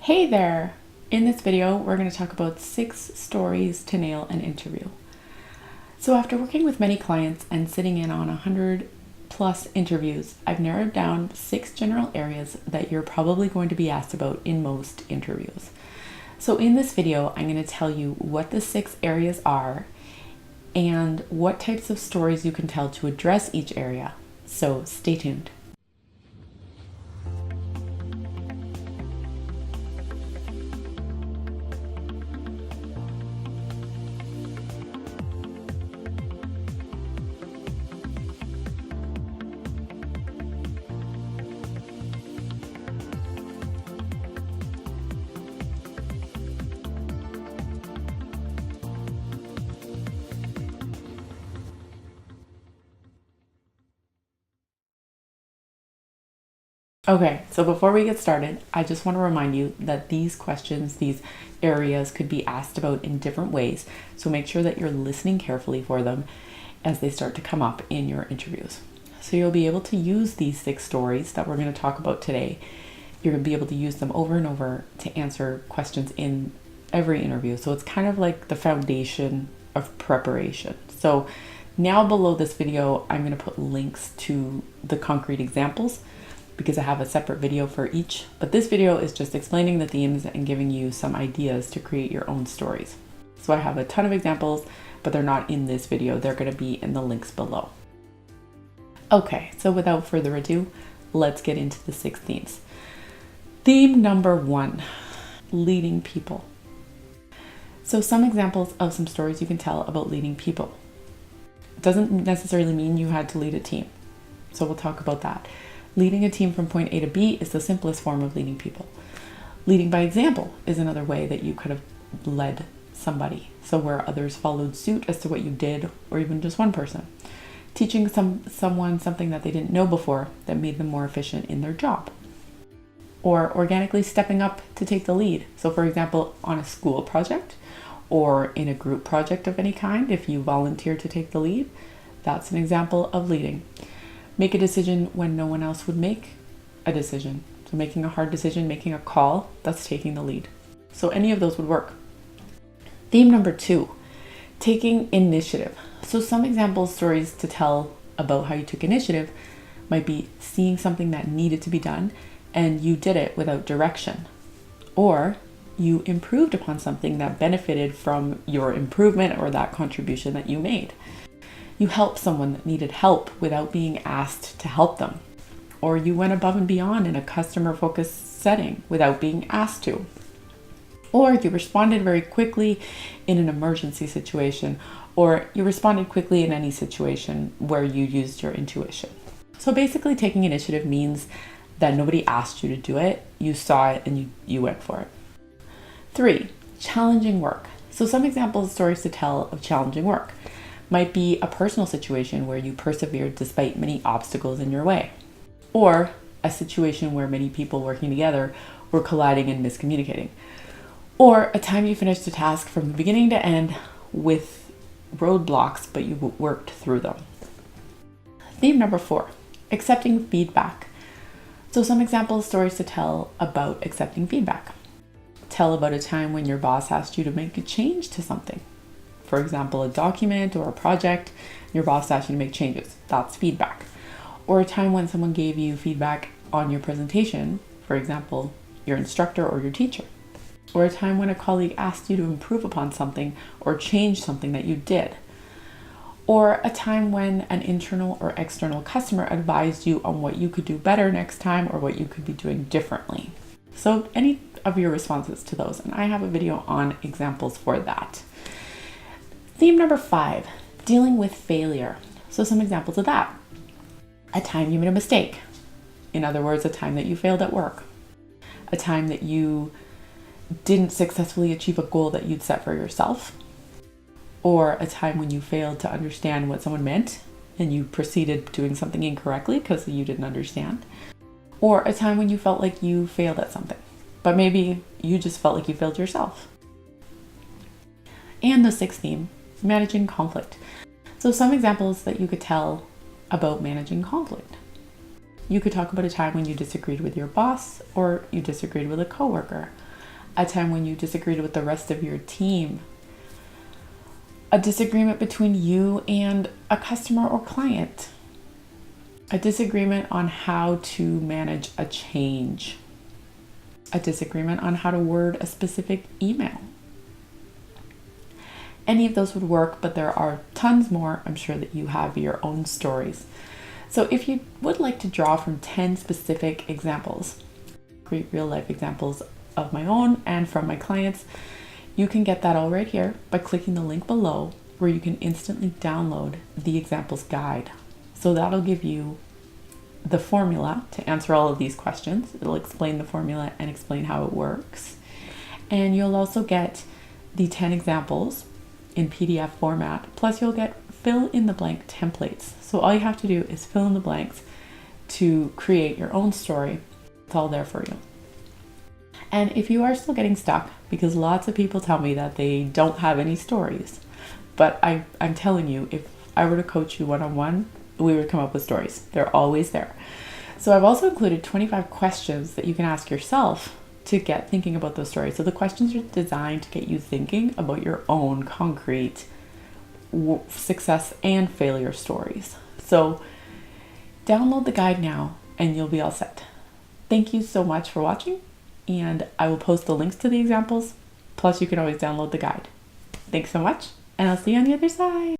Hey there! In this video, we're going to talk about 6 stories to nail an interview. So after working with many clients and sitting in on 100 plus interviews, I've narrowed down 6 general areas that you're probably going to be asked about in most interviews. So in this video, I'm going to tell you what the 6 areas are and what types of stories you can tell to address each area. So stay tuned. Okay, so before we get started, I just want to remind you that these questions, these areas could be asked about in different ways. So make sure that you're listening carefully for them as they start to come up in your interviews. So you'll be able to use these 6 stories that we're going to talk about today. You're going to be able to use them over and over to answer questions in every interview. So it's kind of like the foundation of preparation. So now below this video, I'm going to put links to the concrete examples, because I have a separate video for each, but this video is just explaining the themes and giving you some ideas to create your own stories. So I have a ton of examples, but they're not in this video. They're going to be in the links below. Okay, so without further ado, let's get into the 6 themes. Theme number 1, leading people. So some examples of some stories you can tell about leading people. It doesn't necessarily mean you had to lead a team. So we'll talk about that. Leading a team from point A to B is the simplest form of leading people. Leading by example is another way that you could have led somebody. So where others followed suit as to what you did, or even just one person. Teaching someone something that they didn't know before that made them more efficient in their job. Or organically stepping up to take the lead. So for example, on a school project or in a group project of any kind, if you volunteer to take the lead, that's an example of leading. Make a decision when no one else would make a decision. So making a hard decision, making a call, that's taking the lead. So any of those would work. Theme number 2, taking initiative. So some example stories to tell about how you took initiative might be seeing something that needed to be done and you did it without direction. Or you improved upon something that benefited from your improvement or that contribution that you made. You helped someone that needed help without being asked to help them. Or you went above and beyond in a customer-focused setting without being asked to. Or you responded very quickly in an emergency situation, or you responded quickly in any situation where you used your intuition. So basically taking initiative means that nobody asked you to do it, you saw it and you went for it. 3, challenging work. So some examples, stories to tell of challenging work might be a personal situation where you persevered despite many obstacles in your way, or a situation where many people working together were colliding and miscommunicating, or a time you finished a task from beginning to end with roadblocks, but you worked through them. Theme number 4, accepting feedback. So some example stories to tell about accepting feedback. Tell about a time when your boss asked you to make a change to something. For example, a document or a project, your boss asked you to make changes. That's feedback. Or a time when someone gave you feedback on your presentation, for example, your instructor or your teacher. Or a time when a colleague asked you to improve upon something or change something that you did. Or a time when an internal or external customer advised you on what you could do better next time or what you could be doing differently. So any of your responses to those, and I have a video on examples for that. Theme number 5, dealing with failure. So some examples of that. A time you made a mistake. In other words, a time that you failed at work. A time that you didn't successfully achieve a goal that you'd set for yourself. Or a time when you failed to understand what someone meant and you proceeded doing something incorrectly because you didn't understand. Or a time when you felt like you failed at something, but maybe you just felt like you failed yourself. And the 6th theme, managing conflict. So some examples that you could tell about managing conflict. You could talk about a time when you disagreed with your boss or you disagreed with a coworker. a time when you disagreed with the rest of your team, a disagreement between you and a customer or client, a disagreement on how to manage a change, a disagreement on how to word a specific email. Any of those would work, but there are tons more. I'm sure that you have your own stories. So if you would like to draw from 10 specific examples, great real life examples of my own and from my clients, you can get that all right here by clicking the link below, where you can instantly download the examples guide. So that'll give you the formula to answer all of these questions. It'll explain the formula and explain how it works. And you'll also get the 10 examples in PDF format, plus you'll get fill in the blank templates. So all you have to do is fill in the blanks to create your own story. It's all there for you. And if you are still getting stuck, because lots of people tell me that they don't have any stories, but I'm telling you, if I were to coach you one-on-one, we would come up with stories. They're always there. So I've also included 25 questions that you can ask yourself to get thinking about those stories. So the questions are designed to get you thinking about your own concrete success and failure stories. So download the guide now and you'll be all set. Thank you so much for watching, and I will post the links to the examples. Plus you can always download the guide. Thanks so much, and I'll see you on the other side.